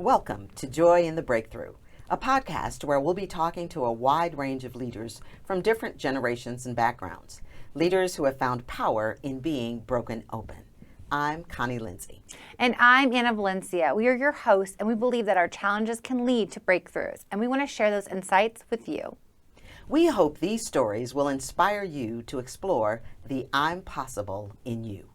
Welcome to Joy in the Breakthrough, a podcast where we'll be talking to a wide range of leaders from different generations and backgrounds, leaders who have found power in being broken open. I'm Connie Lindsey. And I'm Anna Valencia. We are your hosts, and we believe that our challenges can lead to breakthroughs, and we want to share those insights with you. We hope these stories will inspire you to explore the I'm possible in you.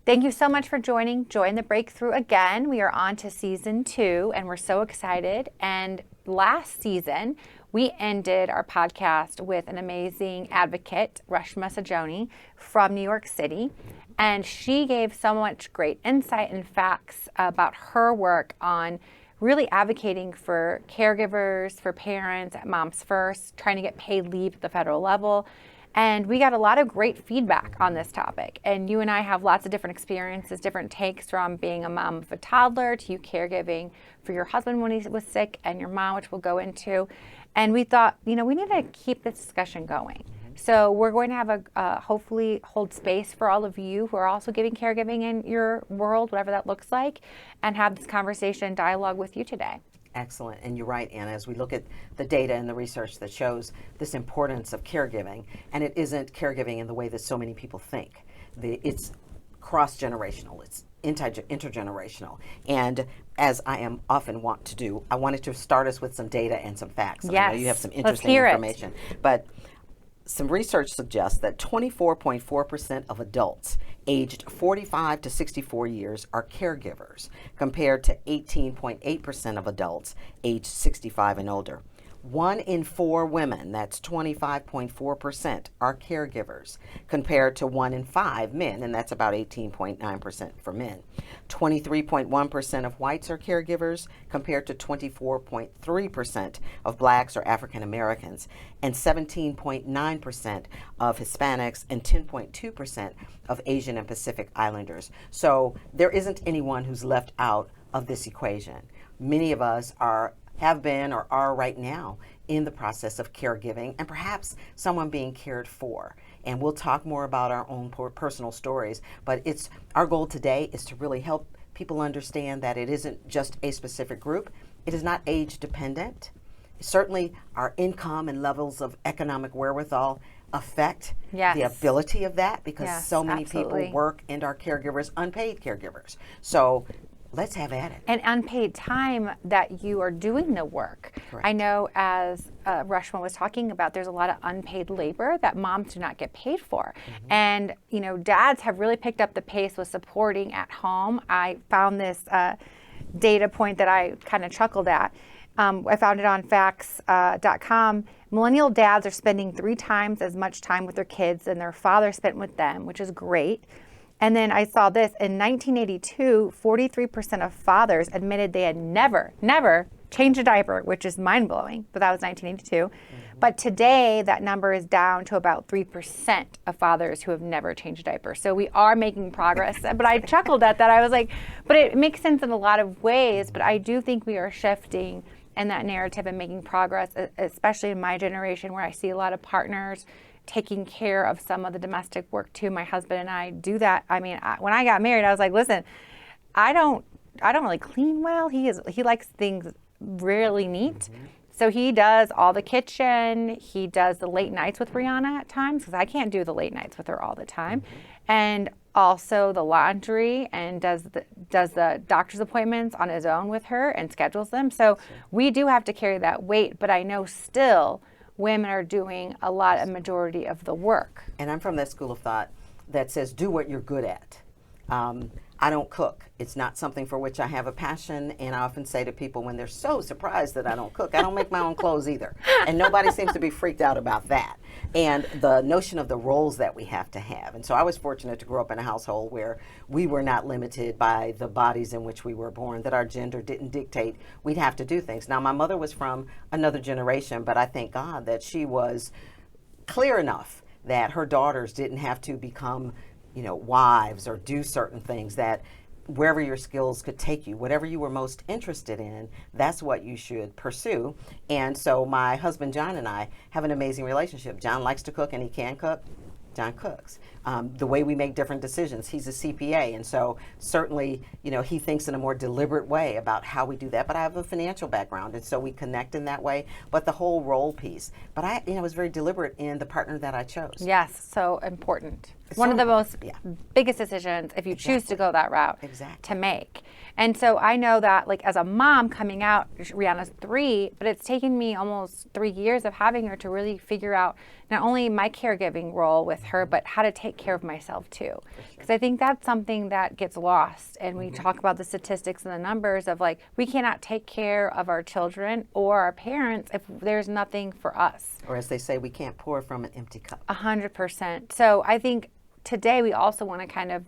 Thank you so much for joining Joy in the Breakthrough again. We are on to season 2, and we're so excited. And last season, we ended our podcast with an amazing advocate, Reshma Sajoni, from New York City. And she gave so much great insight and facts about her work on really advocating for caregivers, for parents, at Moms First, trying to get paid leave at the federal level. And we got a lot of great feedback on this topic. And you and I have lots of different experiences, different takes, from being a mom of a toddler to you caregiving for your husband when he was sick and your mom, which we'll go into. And we thought, we need to keep this discussion going. So we're going to have hopefully hold space for all of you who are also giving caregiving in your world, whatever that looks like, and have this conversation and dialogue with you today. Excellent. And you're right, Anna, as we look at the data and the research that shows this importance of caregiving, and it isn't caregiving in the way that so many people think. It's cross-generational. It's intergenerational. And as I am often want to do, I wanted to start us with some data and some facts. Yes. I know you have some interesting information. But some research suggests that 24.4% of adults aged 45 to 64 years are caregivers, compared to 18.8% of adults aged 65 and older. 1 in 4 women, that's 25.4%, are caregivers, compared to 1 in 5 men, and that's about 18.9% for men. 23.1% of whites are caregivers, compared to 24.3% of blacks or African Americans, and 17.9% of Hispanics, and 10.2% of Asian and Pacific Islanders. So there isn't anyone who's left out of this equation. Many of us have been or are right now in the process of caregiving, and perhaps someone being cared for. And we'll talk more about our own personal stories, but our goal today is to really help people understand that it isn't just a specific group. It is not age dependent. Certainly our income and levels of economic wherewithal affect the ability of that, because so many people work and are caregivers, unpaid caregivers. So let's have at it. And unpaid time that you are doing the work. Correct. I know, as Reshma was talking about, there's a lot of unpaid labor that moms do not get paid for. Mm-hmm. And, dads have really picked up the pace with supporting at home. I found this data point that I kind of chuckled at. I found it on facts.com. Millennial dads are spending 3 times as much time with their kids than their father spent with them, which is great. And then I saw this, in 1982, 43% of fathers admitted they had never changed a diaper, which is mind-blowing, but that was 1982. Mm-hmm. But today, that number is down to about 3% of fathers who have never changed a diaper. So we are making progress. But I chuckled at that. I was like, but it makes sense in a lot of ways, but I do think we are shifting in that narrative and making progress, especially in my generation, where I see a lot of partners taking care of some of the domestic work too. My husband and I do that. I mean, when I got married, I was like, listen, I don't really clean well. He likes things really neat. Mm-hmm. So he does all the kitchen. He does the late nights with Brianna at times, because I can't do the late nights with her all the time. Mm-hmm. And also the laundry, and does the doctor's appointments on his own with her and schedules them. So we do have to carry that weight, but I know still women are doing a majority of the work. And I'm from that school of thought that says, do what you're good at. I don't cook. It's not something for which I have a passion. And I often say to people when they're so surprised that I don't cook, I don't make my own clothes either. And nobody seems to be freaked out about that. And the notion of the roles that we have to have. And so I was fortunate to grow up in a household where we were not limited by the bodies in which we were born, that our gender didn't dictate we'd have to do things. Now, my mother was from another generation, but I thank God that she was clear enough that her daughters didn't have to become wives or do certain things, that wherever your skills could take you, whatever you were most interested in, that's what you should pursue. And so my husband John and I have an amazing relationship. John likes to cook, and he can cook. John cooks. The way we make different decisions, he's a CPA, and so certainly, he thinks in a more deliberate way about how we do that. But I have a financial background, and so we connect in that way. But the whole role piece. But I was very deliberate in the partner that I chose. Yes, so important. It's One so of the most important. biggest decisions, if you choose to go that route, Exactly. to make. And so I know that, like, as a mom coming out, Rihanna's 3, but it's taken me almost 3 years of having her to really figure out not only my caregiving role with her, but how to take care of myself too. Because I think that's something that gets lost. And we talk about the statistics and the numbers of, like, we cannot take care of our children or our parents if there's nothing for us. Or as they say, we can't pour from an empty cup. 100%. So I think today we also want to kind of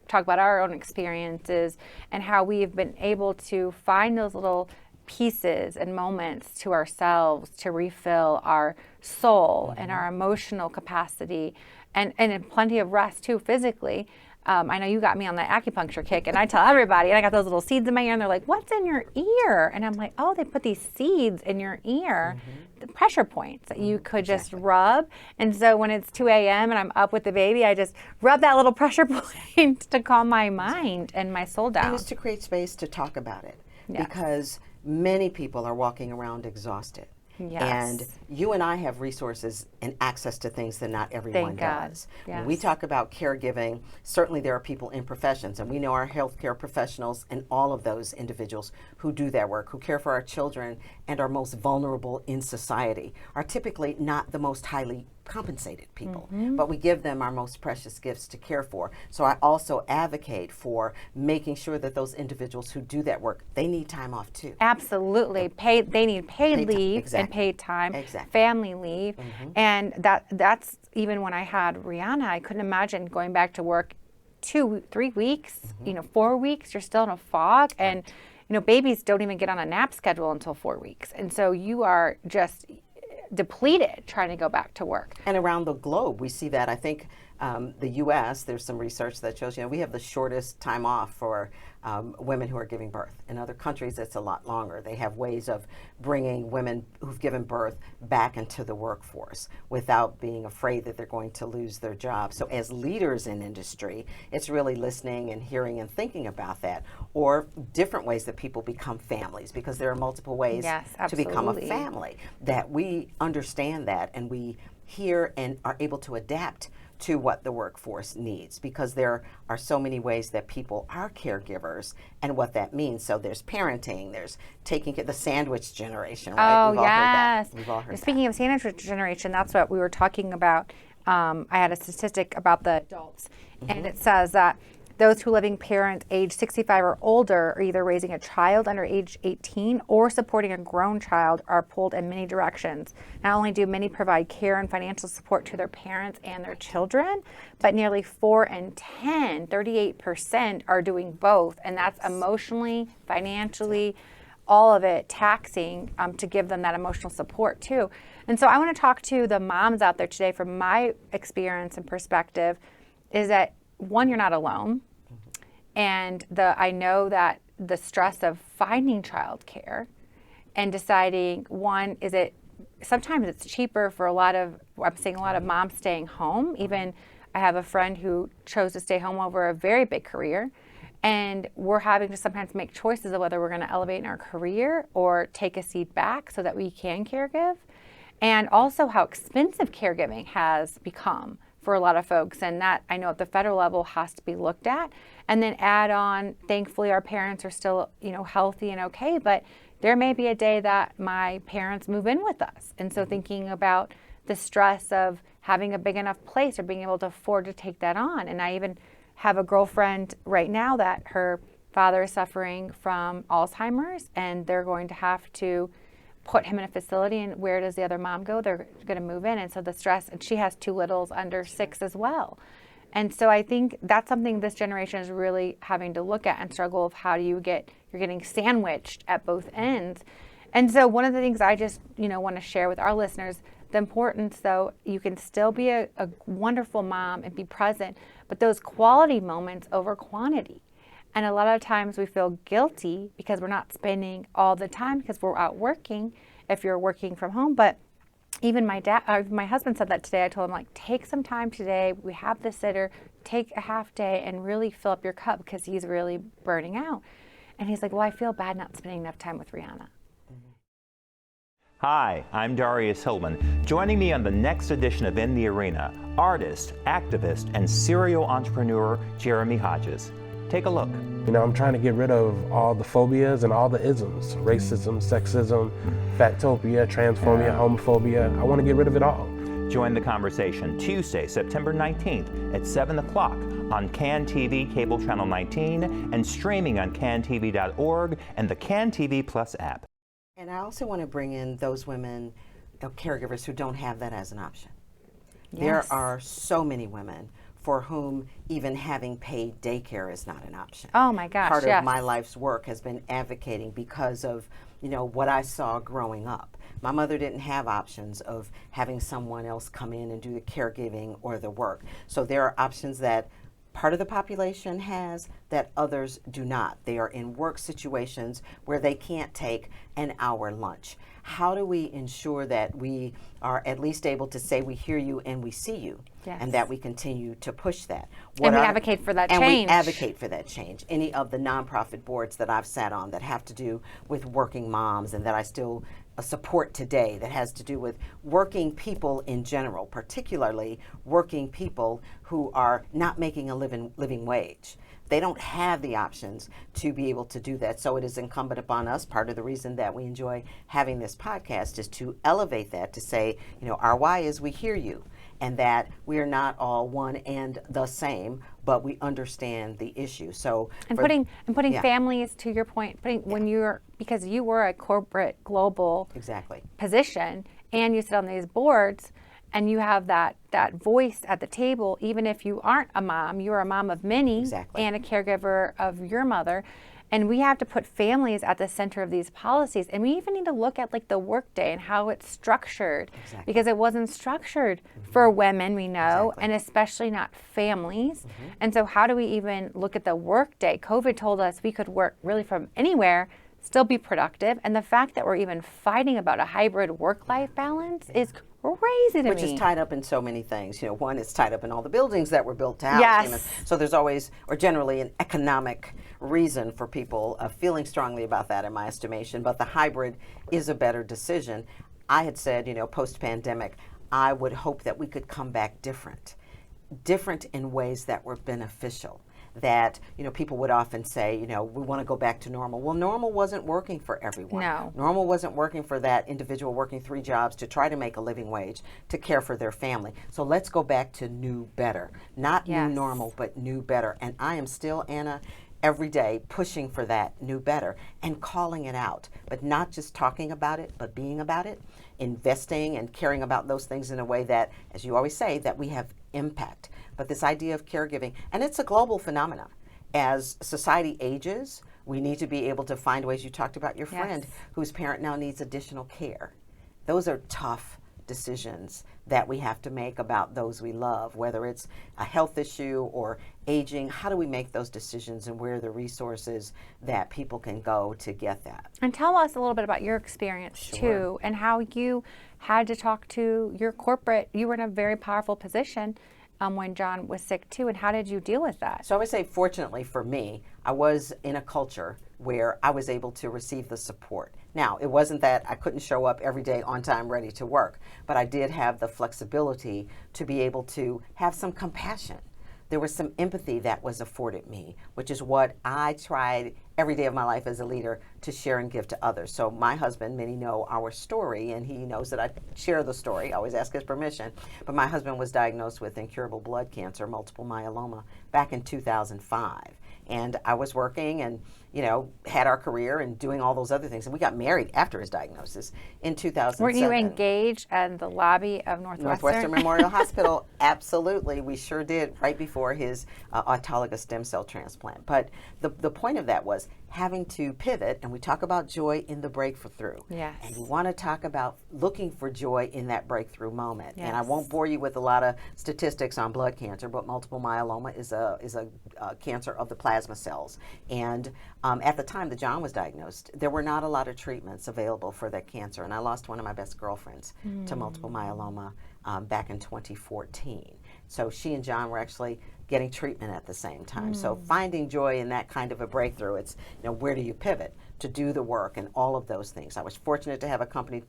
talk about our own experiences and how we've been able to find those little pieces and moments to ourselves to refill our soul and our emotional capacity and plenty of rest too physically. I know you got me on that acupuncture kick, and I tell everybody, and I got those little seeds in my ear, and they're like, what's in your ear? And I'm like, oh, they put these seeds in your ear, the pressure points that you could just rub. And so when it's 2 a.m. and I'm up with the baby, I just rub that little pressure point to calm my mind and my soul down. And it's to create space to talk about it. Yes. Because many people are walking around exhausted. Yes. And you and I have resources and access to things that not everyone Thank God. does. Yes. When we talk about caregiving, certainly there are people in professions, and we know our healthcare professionals and all of those individuals who do that work, who care for our children and are most vulnerable in society, are typically not the most highly compensated people, but we give them our most precious gifts to care for. So I also advocate for making sure that those individuals who do that work, they need time off too. Absolutely. They need paid leave exactly. and paid time, Exactly. family leave. And that's even when I had Rihanna, I couldn't imagine going back to work 2-3 weeks, 4 weeks, you're still in a fog. And, babies don't even get on a nap schedule until 4 weeks. And so you are just depleted trying to go back to work. And around the globe, we see that. I think the U.S., there's some research that shows, we have the shortest time off for women who are giving birth. In other countries, it's a lot longer. They have ways of bringing women who've given birth back into the workforce without being afraid that they're going to lose their job. So as leaders in industry, it's really listening and hearing and thinking about that, or different ways that people become families, because there are multiple ways to become a absolutely. family, that we understand that and we hear and are able to adapt to what the workforce needs, because there are so many ways that people are caregivers and what that means. So there's parenting, there's taking care, the sandwich generation, right? Oh, We've all heard yes. that. We've all heard Speaking of sandwich generation, that's what we were talking about. I had a statistic about the adults, and it says that those who living parents age 65 or older are either raising a child under age 18 or supporting a grown child are pulled in many directions. Not only do many provide care and financial support to their parents and their children, but nearly 4 in 10, 38% are doing both. And that's emotionally, financially, all of it taxing to give them that emotional support too. And so I want to talk to the moms out there today from my experience and perspective is that, one, you're not alone. And I know that the stress of finding childcare and deciding, one, sometimes it's cheaper for I'm seeing a lot of moms staying home. Even I have a friend who chose to stay home over a very big career. And we're having to sometimes make choices of whether we're going to elevate in our career or take a seat back so that we can caregive. And also how expensive caregiving has become for a lot of folks, and that I know at the federal level has to be looked at. And then add on, thankfully our parents are still, healthy and okay, but there may be a day that my parents move in with us. And so thinking about the stress of having a big enough place or being able to afford to take that on. And I even have a girlfriend right now that her father is suffering from Alzheimer's, and they're going to have to put him in a facility, and where does the other mom go? They're going to move in. And so the stress, and she has 2 littles under 6 as well. And so I think that's something this generation is really having to look at and struggle of how do you're getting sandwiched at both ends. And so one of the things I just, want to share with our listeners, the importance though, you can still be a wonderful mom and be present, but those quality moments over quantity. And a lot of times we feel guilty because we're not spending all the time because we're out working if you're working from home. But, even my husband said that today. I told him, like, take some time today. We have the sitter. Take a half day and really fill up your cup because he's really burning out. And he's like, well, I feel bad not spending enough time with Rihanna. Hi, I'm Darius Hillman. Joining me on the next edition of In the Arena, artist, activist, and serial entrepreneur Jeremy Hodges. Take a look. You know, I'm trying to get rid of all the phobias and all the isms. Racism, sexism, fatphobia, transphobia, homophobia. I want to get rid of it all. Join the conversation Tuesday, September 19th at 7 o'clock on CAN TV Cable Channel 19 and streaming on cantv.org and the CAN TV Plus app. And I also want to bring in those women, caregivers who don't have that as an option. Yes. There are so many women for whom even having paid daycare is not an option. Oh my gosh, Part yes. of my life's work has been advocating because of, what I saw growing up. My mother didn't have options of having someone else come in and do the caregiving or the work. So there are options that part of the population has that others do not. They are in work situations where they can't take an hour lunch. How do we ensure that we are at least able to say we hear you and we see you, Yes. and that we continue to push that? And we advocate for that change. And we advocate for that change. Any of the nonprofit boards that I've sat on that have to do with working moms and that I still support today, that has to do with working people in general, particularly working people who are not making a living wage. They don't have the options to be able to do that. So it is incumbent upon us. Part of the reason that we enjoy having this podcast is to elevate that, to say, our why is we hear you, and that we are not all one and the same, but we understand the issue. So putting yeah. families, to your point, because you were a corporate global Exactly. position, and you sit on these boards, and you have that voice at the table. Even if you aren't a mom, you're a mom of many. Exactly. And a caregiver of your mother. And we have to put families at the center of these policies. And we even need to look at like the workday and how it's structured. Exactly. Because it wasn't structured for women, we know, Exactly. and especially not families. And so how do we even look at the workday? COVID told us we could work really from anywhere, still be productive. And the fact that we're even fighting about a hybrid work-life balance is crazy to me. Which is tied up in so many things. One, it's tied up in all the buildings that were built to house Yes. humans. So there's always, or generally, an economic reason for people feeling strongly about that, in my estimation. But the hybrid is a better decision. I had said, post-pandemic, I would hope that we could come back different in ways that were beneficial. That, people would often say, we want to go back to normal. Well, normal wasn't working for everyone. No. Normal wasn't working for that individual working 3 jobs to try to make a living wage, to care for their family. So let's go back to new better. Not Yes. new normal, but new better. And I am still, Anna, every day pushing for that new better and calling it out. But not just talking about it, but being about it, investing and caring about those things in a way that, as you always say, that we have impact. But this idea of caregiving, and it's a global phenomenon. As society ages, we need to be able to find ways. You talked about your friend Yes. whose parent now needs additional care. Those are tough decisions that we have to make about those we love, whether it's a health issue or aging. How do we make those decisions, and where are the resources that people can go to get that? And tell us a little bit about your experience Sure. too, and how you had to talk to your corporate. You were in a very powerful position when John was sick too, and how did you deal with that? So I would say, fortunately for me, I was in a culture where I was able to receive the support. Now, it wasn't that I couldn't show up every day on time, ready to work, but I did have the flexibility to be able to have some compassion. There was some empathy that was afforded me, which is what I tried every day of my life as a leader to share and give to others. So my husband, many know our story, and he knows that I share the story. I always ask his permission. But my husband was diagnosed with incurable blood cancer, multiple myeloma, back in 2005. And I was working and, had our career and doing all those other things. And we got married after his diagnosis in 2007. Were you engaged in the lobby of Northwestern Memorial Hospital? Absolutely. We sure did, right before his autologous stem cell transplant. But the point of that was having to pivot, and we talk about joy in the breakthrough. Yes. And we want to talk about looking for joy in that breakthrough moment. And I Yes. won't bore you with a lot of statistics on blood cancer, but multiple myeloma is a cancer of the plasma cells. And At the time that John was diagnosed, there were not a lot of treatments available for that cancer, and I lost one of my best girlfriends to multiple myeloma back in 2014. So she and John were actually getting treatment at the same time. So finding joy in that kind of a breakthrough, it's, where do you pivot to do the work and all of those things. I was fortunate to have a company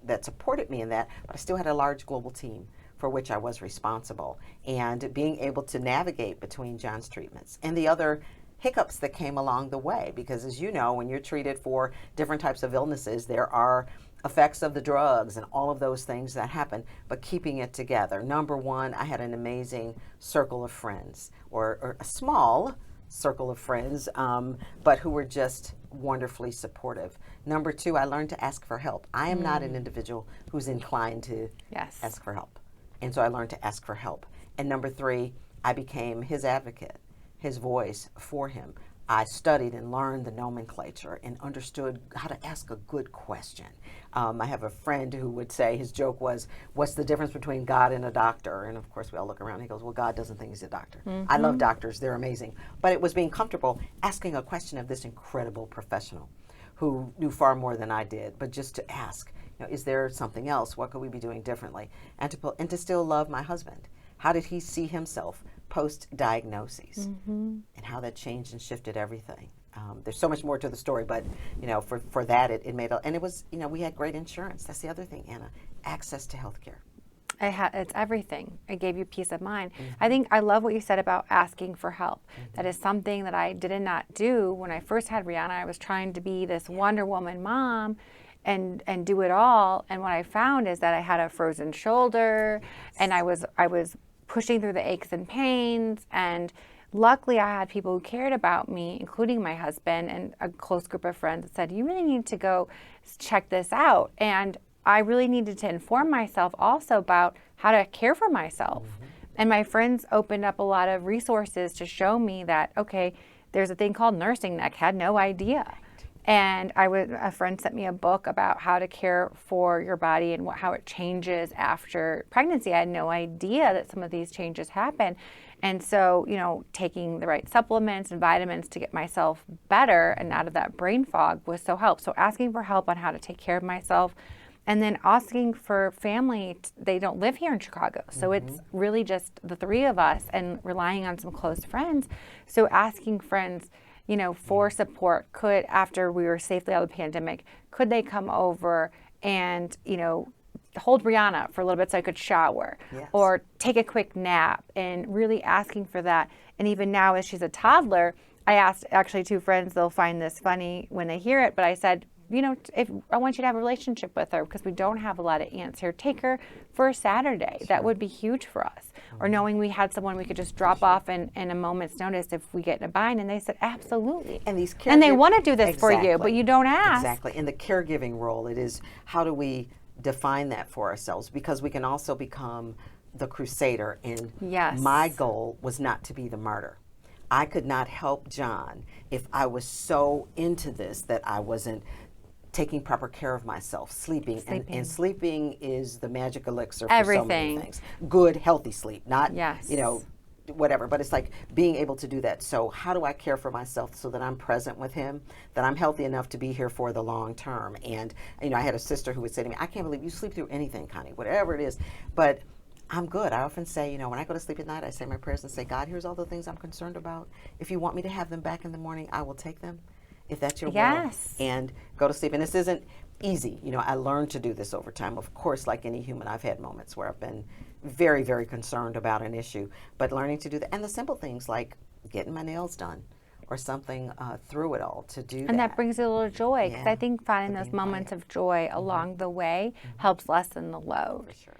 that supported me in that, but I still had a large global team for which I was responsible. And being able to navigate between John's treatments and the other hiccups that came along the way, because as you know, when you're treated for different types of illnesses, there are effects of the drugs and all of those things that happen, but keeping it together. Number one, I had an amazing circle of friends, or a small circle of friends, but who were just wonderfully supportive. Number two, I learned to ask for help. I am not an individual who's inclined to ask for help. And so I learned to ask for help. And number three, I became his advocate, his voice for him. I studied and learned the nomenclature and understood how to ask a good question. I have a friend who would say, his joke was, what's the difference between God and a doctor? And of course we all look around and he goes, well, God doesn't think he's a doctor. I love doctors, they're amazing. But it was being comfortable asking a question of this incredible professional who knew far more than I did, but just to ask, is there something else? What could we be doing differently? And to still love my husband. How did he see himself post-diagnoses, and how that changed and shifted everything? There's so much more to the story, but for that it made and it was, we had great insurance. That's the other thing, Anna, access to health care. It's everything. It gave you peace of mind. I love what you said about asking for help. That is something that I did not do when I first had Rihanna. I was trying to be this Wonder Woman mom and do it all. And what I found is that I had a frozen shoulder, and I was pushing through the aches and pains. And luckily I had people who cared about me, including my husband and a close group of friends that said, you really need to go check this out. And I really needed to inform myself also about how to care for myself. And my friends opened up a lot of resources to show me that, okay, there's a thing called nursing that I had no idea. And a friend sent me a book about how to care for your body and how it changes after pregnancy. I had no idea that some of these changes happen. And so, taking the right supplements and vitamins to get myself better and out of that brain fog was so helpful. So asking for help on how to take care of myself, and then asking for family. They don't live here in Chicago, so it's really just the three of us and relying on some close friends. So asking friends, for support, after we were safely out of the pandemic, could they come over and, hold Brianna for a little bit so I could shower, or take a quick nap, and really asking for that. And even now, as she's a toddler, I asked actually two friends, they'll find this funny when they hear it, but I said, if I want you to have a relationship with her, because we don't have a lot of aunts here, take her for a Saturday. That would be huge for us. Or knowing we had someone we could just drop off in a moment's notice if we get in a bind. And they said, absolutely. And these and they want to do this for you, but you don't ask. Exactly. In the caregiving role, it is, how do we define that for ourselves? Because we can also become the crusader. And my goal was not to be the martyr. I could not help John if I was so into this that I wasn't taking proper care of myself, sleeping. And sleeping is the magic elixir for so many things. Good, healthy sleep, not, whatever, but it's like being able to do that. So how do I care for myself so that I'm present with him, that I'm healthy enough to be here for the long term? And, I had a sister who would say to me, I can't believe you sleep through anything, Connie, whatever it is. But I'm good. I often say, when I go to sleep at night, I say my prayers and say, God, here's all the things I'm concerned about. If you want me to have them back in the morning, I will take them, if that's your will, and go to sleep. And this isn't easy. I learned to do this over time. Of course, like any human, I've had moments where I've been very, very concerned about an issue, but learning to do that. And the simple things like getting my nails done or something through it all to do that. And that brings you a little joy, because I think finding those moments of joy along the way helps lessen the load. For sure.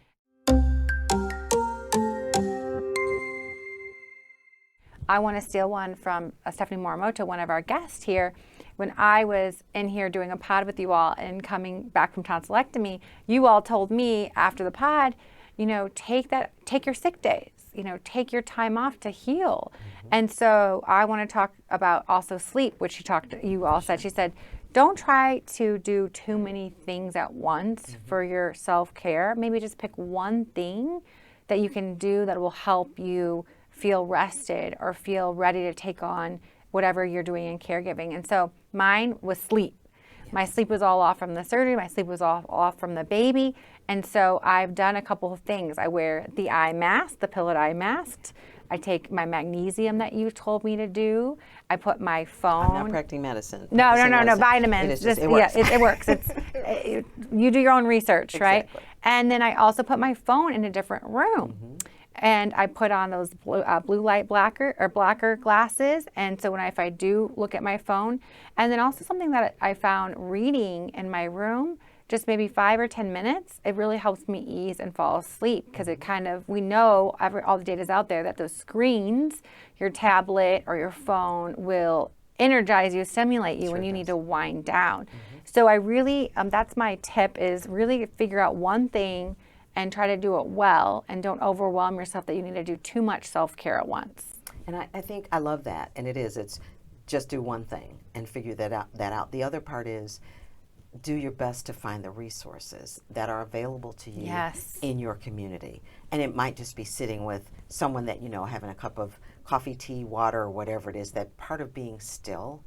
I want to steal one from Stephanie Morimoto, one of our guests here. When I was in here doing a pod with you all and coming back from tonsillectomy, you all told me after the pod, take your sick days, take your time off to heal. And so I want to talk about also sleep, which you all said. She said, don't try to do too many things at once for your self-care. Maybe just pick one thing that you can do that will help you feel rested or feel ready to take on whatever you're doing in caregiving. And so mine was sleep. My sleep was all off from the surgery. My sleep was off from the baby. And so I've done a couple of things. I wear the eye mask, the pillowed eye mask. I take my magnesium that you told me to do. I put my phone. I'm not practicing medicine. No, vitamins. It is just, it works. Yeah, it works. You do your own research, right? Exactly. And then I also put my phone in a different room. And I put on those blue light blocker glasses. And so if I do look at my phone, and then also something that I found reading in my room, just maybe 5 or 10 minutes, it really helps me ease and fall asleep, because it kind of, we know all the data's out there that those screens, your tablet or your phone, will energize you, stimulate you when you need to wind down. So I really, that's my tip, is really figure out one thing and try to do it well, and don't overwhelm yourself that you need to do too much self-care at once. And I think I love that, and it's just do one thing and figure that out. The other part is do your best to find the resources that are available to you in your community. And it might just be sitting with someone that you know, having a cup of coffee, tea, water, or whatever it is, that part of being still,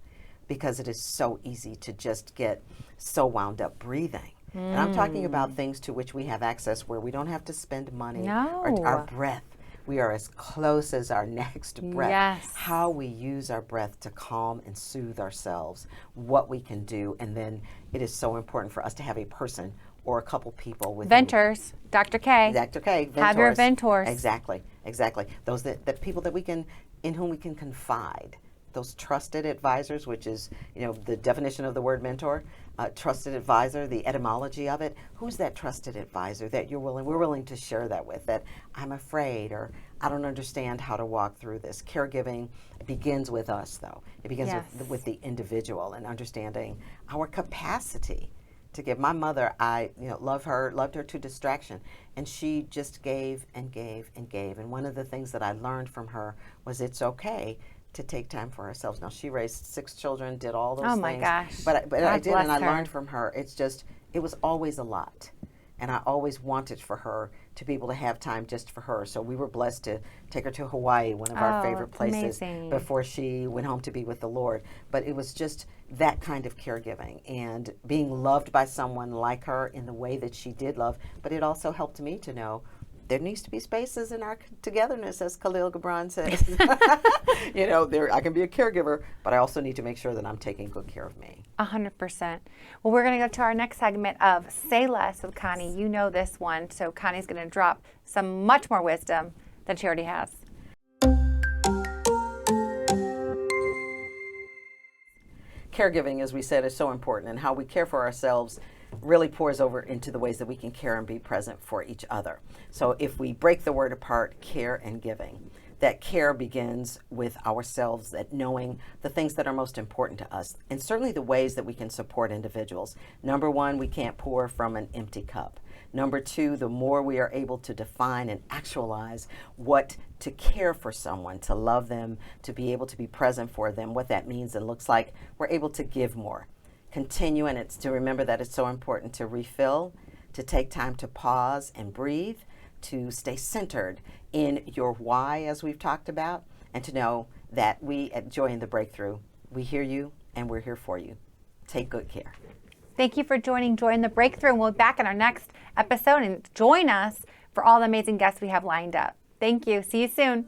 because it is so easy to just get so wound up breathing. And I'm talking about things to which we have access where we don't have to spend money. Or our breath. We are as close as our next breath. Yes. How we use our breath to calm and soothe ourselves, what we can do. And then it is so important for us to have a person or a couple people with Ventors, Dr. K. Dr. K. Ventors. Have your mentors. Exactly. Those that people that in whom we can confide. Those trusted advisors, which is, the definition of the word mentor, trusted advisor, the etymology of it. Who's that trusted advisor that we're willing to share that with, that I'm afraid, or I don't understand how to walk through this. Caregiving begins with us, though. It begins with the individual and understanding our capacity to give. My mother, I loved her to distraction, and she just gave and gave and gave. And one of the things that I learned from her was it's okay to take time for ourselves. Now, she raised 6 children, did all those things. Oh my gosh. But God I did, and I bless her. learned from her. It was always a lot. And I always wanted for her to be able to have time just for her. So we were blessed to take her to Hawaii, one of our favorite places, before she went home to be with the Lord. But it was just that kind of caregiving and being loved by someone like her in the way that she did love. But it also helped me to know there needs to be spaces in our togetherness, as Khalil Gibran says. I can be a caregiver, but I also need to make sure that I'm taking good care of me. 100%. Well, we're going to go to our next segment of Say Less with Connie. You know this one, so Connie's going to drop some much more wisdom than she already has. Caregiving, as we said, is so important, and how we care for ourselves really pours over into the ways that we can care and be present for each other. So if we break the word apart, care and giving, that care begins with ourselves, that knowing the things that are most important to us, and certainly the ways that we can support individuals. Number 1, we can't pour from an empty cup. Number 2, the more we are able to define and actualize what to care for someone, to love them, to be able to be present for them, what that means and looks like, we're able to give more. Continue, and it's to remember that it's so important to refill, to take time to pause and breathe, to stay centered in your why, as we've talked about, and to know that we at Joy in the Breakthrough, we hear you and we're here for you. Take good care. Thank you for joining Joy in the Breakthrough, and we'll be back in our next episode, and join us for all the amazing guests we have lined up. Thank you. See you soon.